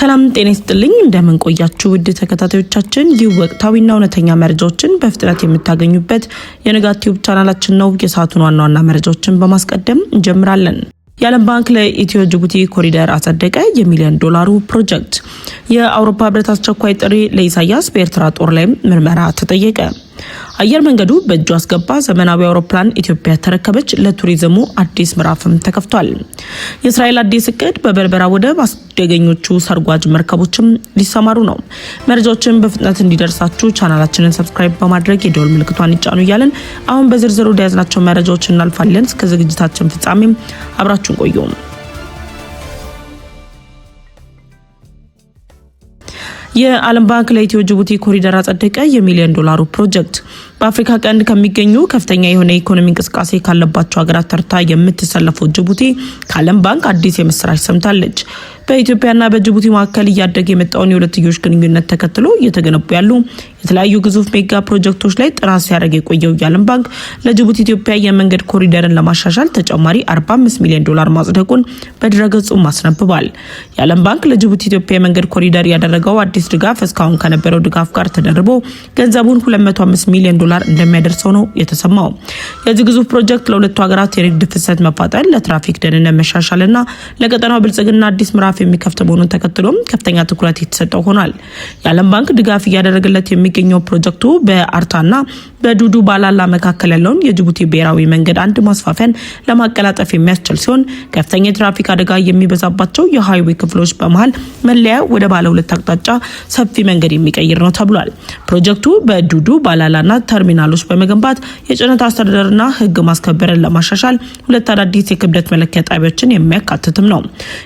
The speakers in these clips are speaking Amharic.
ሰላም ጤና ይስጥልኝ እንደምን ቆያችሁ ውድ ተከታታዮቻችን ይህ ወቅታዊና እውነተኛ መረጃዎችን በፍጥነት የምታገኙበት የንጋት ዩቲዩብ ቻናላችን ነው። የሰዓቱን ዋና መረጃዎችን በማስቀደም እንጀምራለን። የዓለም ባንክ ለኢትዮ ጅቡቲ ኮሪደር አጸደቀ። የሚሊዮን ዶላሩ ፕሮጀክት የአውሮፓ ህብረት አስቸኳይ ጥሪ ለኢሳያስ በኤርትራ ጦር ላይ ምርመራ ተጠየቀ። አየር መንገዱ በእጁ አስገባ። ዘመናዊ አውሮፕላን ኢትዮጵያ ተረከበች። ለቱሪዝሙ አዲስ ምዕራፍም ተከፍቷል። የእስራኤል አዲስ እቅድ በበርበራ ወደብ አስደገኞቹ ሰርጓጅ መርከቦችም ሊሰማሩ ነው። መረጃዎችን በፍጥነት እንዲደርሳችሁ ቻናላችንን ሰብስክራይብ በማድረግ የደወል ምልክቷን ይጫኑ እያልን አሁን በዝርዝሩ ወደያዝናቸው መረጃዎች እናልፋለን። እስከ ዝግጅታችን ፍጻሜም አብራችሁን ቆዩ። የዓለም ባንክ ለኢትዮ ጅቡቲ ኮሪደር አጸደቀ። የሚሊዮን ዶላሩ ፕሮጀክት በአፍሪካ ቀንድ ከሚገኙ ከፍተኛ የሆነ ኢኮኖሚ እንቅስቃሴ ካለባቸው ሀገራት ተርታ የምትሰለፈው ጅቡቲ ከዓለም ባንክ አዲስ የምስራች ሰምታለች። በኢትዮጵያና በጅቡቲ መካከል እያደገ የመጣውን የሁለትዮሽ ግንኙነት ተከትሎ እየተገነቡ ያሉ የተለያዩ ግዙፍ ሜጋ ፕሮጀክቶች ላይ ጥናት ሲያደርግ የቆየው የዓለም ባንክ ለጅቡቲ ኢትዮጵያ የመንገድ ኮሪደርን ለማሻሻል ተጨማሪ 45 ሚሊዮን ዶላር ማጽደቁን በድረገጹ አስነብቧል። የዓለም ባንክ ለጅቡቲ ኢትዮጵያ የመንገድ ኮሪደር ያደረገው አዲስ ድጋፍ እስካሁን ከነበረው ድጋፍ ጋር ተደርቦ ገንዘቡን 205 ሚሊዮን ዶላር እንደሚያደርሰው ነው የተሰማው። የዚህ ግዙፍ ፕሮጀክት ለሁለቱ ሀገራት የንግድ ፍሰት መፋጠን፣ ለትራፊክ ደህንነት መሻሻልና ለቀጠናው ብልጽግና አዲስ ምዕራፍ የሚከፍት መሆኑን ተከትሎም ከፍተኛ ትኩረት የተሰጠው ሆኗል። የዓለም ባንክ ድጋፍ እያደረገለት የሚገኘው ፕሮጀክቱ በአርታና በዱዱ ባላላ መካከል ያለውን የጅቡቲ ብሔራዊ መንገድ አንድ ማስፋፊያን ለማቀላጠፍ የሚያስችል ሲሆን ከፍተኛ የትራፊክ አደጋ የሚበዛባቸው የሃይዌይ ክፍሎች በመሃል መለያ ወደ ባለ ሁለት አቅጣጫ ሰፊ መንገድ የሚቀይር ነው ተብሏል። ፕሮጀክቱ በዱዱ ባላላና ተርሚናሎች በመገንባት የጭነት አስተዳደርና ሕግ ማስከበርን ለማሻሻል ሁለት አዳዲስ የክብደት መለኪያ ጣቢያዎችን የሚያካትትም ነው።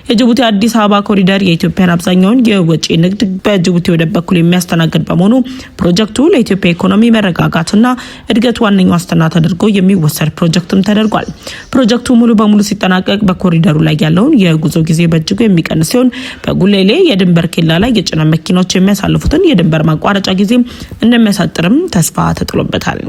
የጅቡቲ አዲስ አበባ ኮሪደር የኢትዮጵያን አብዛኛውን የወጪ ንግድ በጅቡቲ ወደብ በኩል የሚያስተናግድ በመሆኑ ፕሮጀክቱ ለኢትዮጵያ ኢኮኖሚ መረጋጋትና እድገት ዋነኛው ዋስትና ተደርጎ የሚወሰድ ፕሮጀክትም ተደርጓል። ፕሮጀክቱ ሙሉ በሙሉ ሲጠናቀቅ በኮሪደሩ ላይ ያለውን የጉዞ ጊዜ በእጅጉ የሚቀንስ ሲሆን በጉሌሌ የድንበር ኬላ ላይ የጭነት መኪኖች የሚያሳልፉትን የድንበር ማቋረጫ ጊዜ እንደሚያሳጥርም ተስፋ ተጥሎበታል።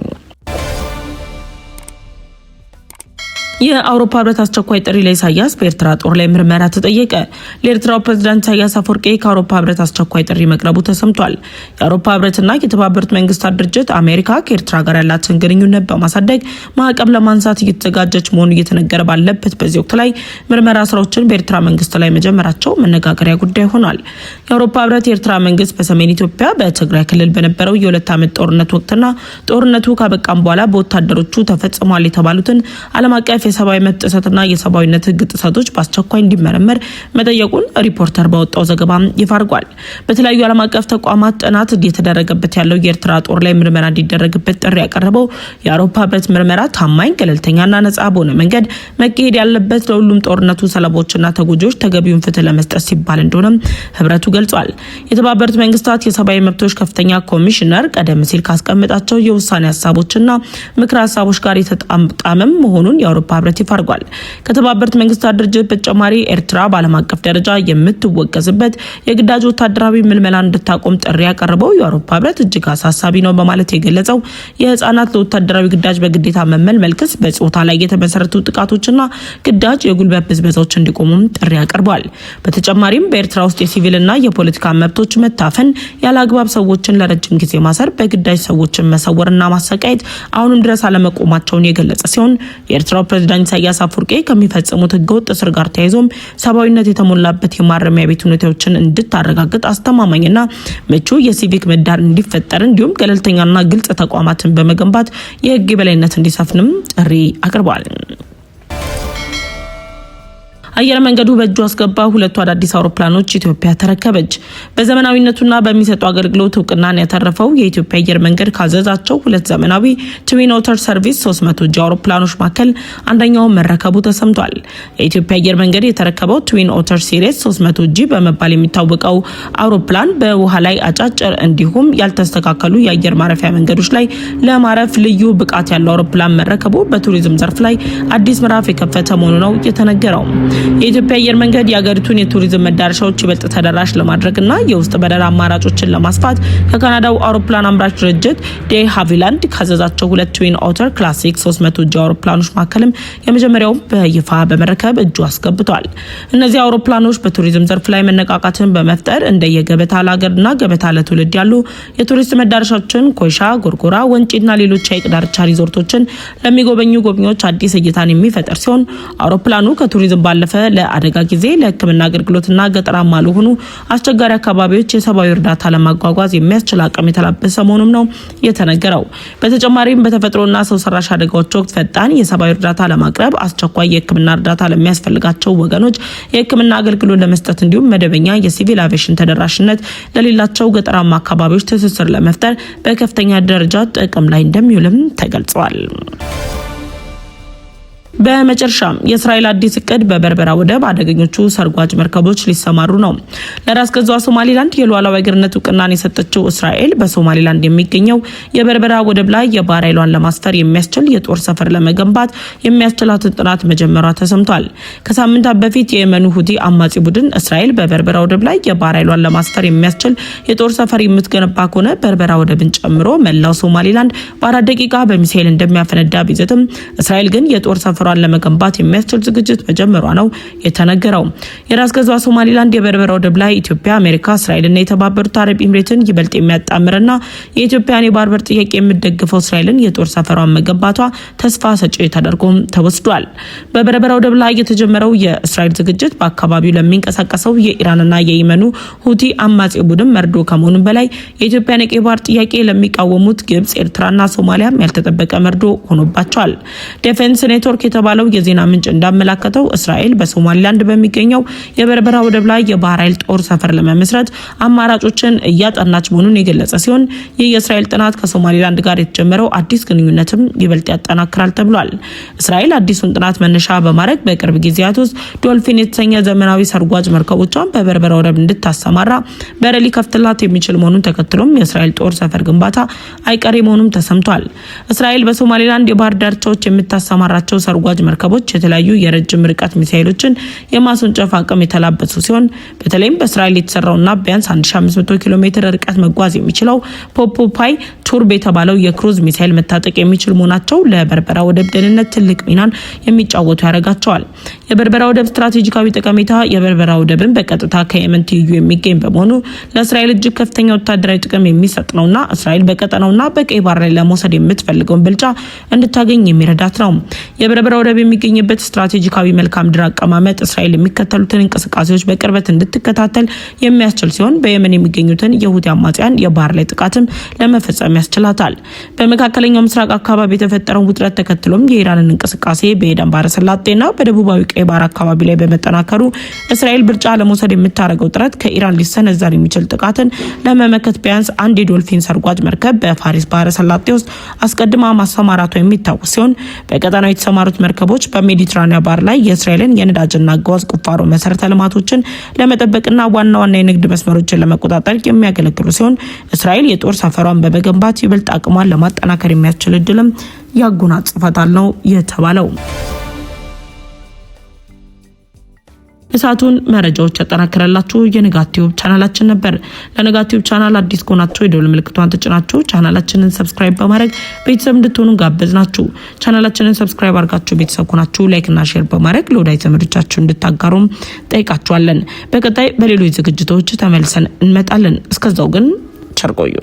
የአውሮፓ ህብረት አስቸኳይ ጥሪ ለኢሳያስ በኤርትራ ጦር ላይ ምርመራ ተጠየቀ። ለኤርትራው ፕሬዝዳንት ኢሳያስ አፈወርቂ ከአውሮፓ ህብረት አስቸኳይ ጥሪ መቅረቡ ተሰምቷል። የአውሮፓ ህብረትና የተባበሩት መንግስታት ድርጅት አሜሪካ ከኤርትራ ጋር ያላትን ግንኙነት በማሳደግ ማዕቀብ ለማንሳት እየተዘጋጀች መሆኑ እየተነገረ ባለበት በዚህ ወቅት ላይ ምርመራ ስራዎችን በኤርትራ መንግስት ላይ መጀመራቸው መነጋገሪያ ጉዳይ ሆኗል። የአውሮፓ ህብረት የኤርትራ መንግስት በሰሜን ኢትዮጵያ በትግራይ ክልል በነበረው የ2 ዓመት ጦርነት ወቅትና ጦርነቱ ካበቃም በኋላ በወታደሮቹ ተፈጽሟል የተባሉትን ዓለም አቀፍ የሰብአዊ መብት ጥሰትና የሰብአዊነት ህግ ጥሰቶች በአስቸኳይ እንዲመረመር መጠየቁን ሪፖርተር ባወጣው ዘገባ ይፋ አድርጓል። በተለያዩ ዓለም አቀፍ ተቋማት ጥናት እየተደረገበት ያለው የኤርትራ ጦር ላይ ምርመራ እንዲደረግበት ጥሪ ያቀረበው የአውሮፓ ህብረት ምርመራ ታማኝ፣ ገለልተኛና ነጻ በሆነ መንገድ መካሄድ ያለበት ለሁሉም ጦርነቱ ሰለቦችና ተጎጂዎች ተገቢውን ፍትህ ለመስጠት ሲባል እንደሆነ ህብረቱ ገልጿል። የተባበሩት መንግስታት የሰብአዊ መብቶች ከፍተኛ ኮሚሽነር ቀደም ሲል ካስቀመጣቸው የውሳኔ ሀሳቦችና ምክረ ሀሳቦች ጋር የተጣጣመም መሆኑን የአውሮፓ ህብረት ይፋ አድርጓል። ከተባበሩት መንግስታት ድርጅት በተጨማሪ ኤርትራ በዓለም አቀፍ ደረጃ የምትወገዝበት የግዳጅ ወታደራዊ ምልመላ እንድታቆም ጥሪ ያቀረበው የአውሮፓ ህብረት እጅግ አሳሳቢ ነው በማለት የገለጸው የህፃናት ለወታደራዊ ግዳጅ በግዴታ መመልመል ክስ፣ በጾታ ላይ የተመሰረቱ ጥቃቶችና ግዳጅ የጉልበት ብዝበዛዎች እንዲቆሙም ጥሪ አቅርቧል። በተጨማሪም በኤርትራ ውስጥ የሲቪልና የፖለቲካ መብቶች መታፈን፣ ያለ አግባብ ሰዎችን ለረጅም ጊዜ ማሰር፣ በግዳጅ ሰዎችን መሰወርና ማሰቃየት አሁንም ድረስ አለመቆማቸውን የገለጸ ሲሆን የኤርትራው ፕሬዝዳንት ኢሳያስ አፈወርቂ ከሚፈጽሙት ህገወጥ እስር ጋር ተያይዞም ሰብአዊነት የተሞላበት የማረሚያ ቤት ሁኔታዎችን እንድታረጋግጥ አስተማማኝና ምቹ የሲቪክ ምህዳር እንዲፈጠር እንዲሁም ገለልተኛና ግልጽ ተቋማትን በመገንባት የህግ የበላይነት እንዲሰፍንም ጥሪ አቅርበዋል። አየር መንገዱ በእጁ አስገባ። ሁለቱ አዳዲስ አውሮፕላኖች ኢትዮጵያ ተረከበች። በዘመናዊነቱና በሚሰጡ አገልግሎት እውቅናን ያተረፈው የኢትዮጵያ አየር መንገድ ካዘዛቸው ሁለት ዘመናዊ ትዊን ኦተር ሰርቪስ 300 ጂ አውሮፕላኖች መካከል አንደኛው መረከቡ ተሰምቷል። የኢትዮጵያ አየር መንገድ የተረከበው ትዊን ኦተር ሲሪስ 300 ጂ በመባል የሚታወቀው አውሮፕላን በውሃ ላይ አጫጭር እንዲሁም ያልተስተካከሉ የአየር ማረፊያ መንገዶች ላይ ለማረፍ ልዩ ብቃት ያለው አውሮፕላን መረከቡ በቱሪዝም ዘርፍ ላይ አዲስ ምዕራፍ የከፈተ መሆኑ ነው የተነገረው። የኢትዮጵያ አየር መንገድ የሀገሪቱን የቱሪዝም መዳረሻዎች ይበልጥ ተደራሽ ለማድረግና የውስጥ በረራ አማራጮችን ለማስፋት ከካናዳው አውሮፕላን አምራች ድርጅት ዴ ሃቪላንድ ካዘዛቸው 2 ትዊን ኦተር ክላሲክ 300 ጂ አውሮፕላኖች መካከልም የመጀመሪያው በይፋ በመረከብ እጁ አስገብቷል። እነዚህ አውሮፕላኖች በቱሪዝም ዘርፍ ላይ መነቃቃትን በመፍጠር እንደ የገበታ ለሀገርና ገበታ ለትውልድ ያሉ የቱሪስት መዳረሻዎችን ኮይሻ፣ ጎርጎራ፣ ወንጪና ሌሎች የሐይቅ ዳርቻ ሪዞርቶችን ለሚጎበኙ ጎብኚዎች አዲስ እይታን የሚፈጥር ሲሆን አውሮፕላኑ ከቱሪዝም ባለፈ ለአደጋ ጊዜ ለሕክምና አገልግሎትና ገጠራማ ለሆኑ አስቸጋሪ አካባቢዎች የሰብአዊ እርዳታ ለማጓጓዝ የሚያስችል አቅም የተላበሰ መሆኑም ነው የተነገረው። በተጨማሪም በተፈጥሮና ሰው ሰራሽ አደጋዎች ወቅት ፈጣን የሰብአዊ እርዳታ ለማቅረብ አስቸኳይ የሕክምና እርዳታ ለሚያስፈልጋቸው ወገኖች የሕክምና አገልግሎት ለመስጠት እንዲሁም መደበኛ የሲቪል አቪዬሽን ተደራሽነት ለሌላቸው ገጠራማ አካባቢዎች ትስስር ለመፍጠር በከፍተኛ ደረጃ ጥቅም ላይ እንደሚውልም ተገልጿል። በመጨረሻም የእስራኤል አዲስ እቅድ በበርበራ ወደብ አደገኞቹ ሰርጓጅ መርከቦች ሊሰማሩ ነው። ለራስ ገዟ ሶማሊላንድ የሉዓላዊ አገርነት እውቅናን የሰጠችው እስራኤል በሶማሊላንድ የሚገኘው የበርበራ ወደብ ላይ የባህር ኃይሏን ለማስፈር የሚያስችል የጦር ሰፈር ለመገንባት የሚያስችላትን ጥናት መጀመሯ ተሰምቷል። ከሳምንታት በፊት የየመኑ ሁቲ አማጺ ቡድን እስራኤል በበርበራ ወደብ ላይ የባህር ኃይሏን ለማስፈር የሚያስችል የጦር ሰፈር የምትገነባ ከሆነ በርበራ ወደብን ጨምሮ መላው ሶማሊላንድ በ4 ደቂቃ በሚሳኤል እንደሚያፈነዳ ቢዘትም እስራኤል ግን የጦር ሰፈር ለመገንባት የሚያስችል ዝግጅት መጀመሯ ነው የተነገረው። የራስ ገዟ ሶማሊላንድ የበርበራ ወደብ ላይ ኢትዮጵያ፣ አሜሪካ፣ እስራኤልና የተባበሩት አረብ ኤምሬትን ይበልጥ የሚያጣምርና የኢትዮጵያን የባህር በር ጥያቄ የምትደግፈው እስራኤልን የጦር ሰፈሯን መገንባቷ ተስፋ ሰጪ ተደርጎም ተወስዷል። በበርበራ ወደብ ላይ የተጀመረው የእስራኤል ዝግጅት በአካባቢው ለሚንቀሳቀሰው የኢራንና የየመኑ ሁቲ አማጺ ቡድን መርዶ ከመሆኑም በላይ የኢትዮጵያን የቀይ ባህር ጥያቄ ለሚቃወሙት ግብጽ፣ ኤርትራና ሶማሊያም ያልተጠበቀ መርዶ ሆኖባቸዋል። ዲፌንስ ኔትወርክ የተባለው የዜና ምንጭ እንዳመላከተው እስራኤል በሶማሊላንድ በሚገኘው የበርበራ ወደብ ላይ የባህር ኃይል ጦር ሰፈር ለመመስረት አማራጮችን እያጠናች መሆኑን የገለጸ ሲሆን ይህ የእስራኤል ጥናት ከሶማሊላንድ ጋር የተጀመረው አዲስ ግንኙነትም ይበልጥ ያጠናክራል ተብሏል። እስራኤል አዲሱን ጥናት መነሻ በማድረግ በቅርብ ጊዜያት ውስጥ ዶልፊን የተሰኘ ዘመናዊ ሰርጓጅ መርከቦቿን በበርበራ ወደብ እንድታሰማራ በር ሊከፍትላት የሚችል መሆኑን ተከትሎም የእስራኤል ጦር ሰፈር ግንባታ አይቀሬ መሆኑም ተሰምቷል። እስራኤል በሶማሊላንድ የባህር ዳርቻዎች የምታሰማራቸው ሰርጓጅ መርከቦች የተለያዩ የረጅም ርቀት ሚሳኤሎችን የማስወንጨፍ አቅም የተላበሱ ሲሆን በተለይም በእስራኤል የተሰራውና ቢያንስ 1500 ኪሎ ሜትር ርቀት መጓዝ የሚችለው ፖፖፓይ ቱርብ የተባለው የክሩዝ ሚሳኤል መታጠቅ የሚችል መሆናቸው ለበርበራ ወደብ ደህንነት ትልቅ ሚናን የሚጫወቱ ያደርጋቸዋል። የበርበራ ወደብ ስትራቴጂካዊ ጠቀሜታ የበርበራ ወደብን በቀጥታ ከየመን ትይዩ የሚገኝ በመሆኑ ለእስራኤል እጅግ ከፍተኛ ወታደራዊ ጥቅም የሚሰጥ ነውና እስራኤል በቀጠናውና በቀይ ባህር ላይ ለመውሰድ የምትፈልገውን ብልጫ እንድታገኝ የሚረዳት ነው። የበርበራ ወደብ የሚገኝበት ስትራቴጂካዊ መልክዓ ምድር አቀማመጥ እስራኤል የሚከተሉትን እንቅስቃሴዎች በቅርበት እንድትከታተል የሚያስችል ሲሆን በየመን የሚገኙትን የሁቲ አማጽያን የባህር ላይ ጥቃትም ለመፈጸም ያስችላታል። በመካከለኛው ምስራቅ አካባቢ የተፈጠረው ውጥረት ተከትሎም የኢራንን እንቅስቃሴ በኤደን ባህረ ሰላጤና በደቡባዊ ቀይ ባህር አካባቢ ላይ በመጠናከሩ እስራኤል ብልጫ ለመውሰድ የምታደርገው ጥረት ከኢራን ሊሰነዘር የሚችል ጥቃትን ለመመከት ቢያንስ አንድ የዶልፊን ሰርጓጅ መርከብ በፋሪስ ባህረ ሰላጤ ውስጥ አስቀድማ ማሰማራቷ የሚታወስ ሲሆን በቀጠናው የተሰማሩት መርከቦች በሜዲትራኒያን ባህር ላይ የእስራኤልን የነዳጅና ጋዝ ቁፋሮ መሰረተ ልማቶችን ለመጠበቅና ዋና ዋና የንግድ መስመሮችን ለመቆጣጠር የሚያገለግሉ ሲሆን እስራኤል የጦር ሰፈሯን በመገንባት ይበልጥ አቅሟን ለማጠናከር የሚያስችል እድልም ያጎናጽፋታል ነው የተባለው። እሳቱን መረጃዎች ያጠናከረላችሁ የንጋት ቲዩብ ቻናላችን ነበር። ለንጋት ቲዩብ ቻናል አዲስ ከሆናችሁ የደወል ምልክቷን ተጭናችሁ ቻናላችንን ሰብስክራይብ በማድረግ ቤተሰብ እንድትሆኑ ጋበዝናችሁ። ቻናላችንን ሰብስክራይብ አድርጋችሁ ቤተሰብ ከሆናችሁ ላይክና ሼር በማድረግ ለወዳጅ ዘመዶቻችሁ እንድታጋሩም ጠይቃችኋለን። በቀጣይ በሌሎች ዝግጅቶች ተመልሰን እንመጣለን። እስከዛው ግን ቸር ቆዩ።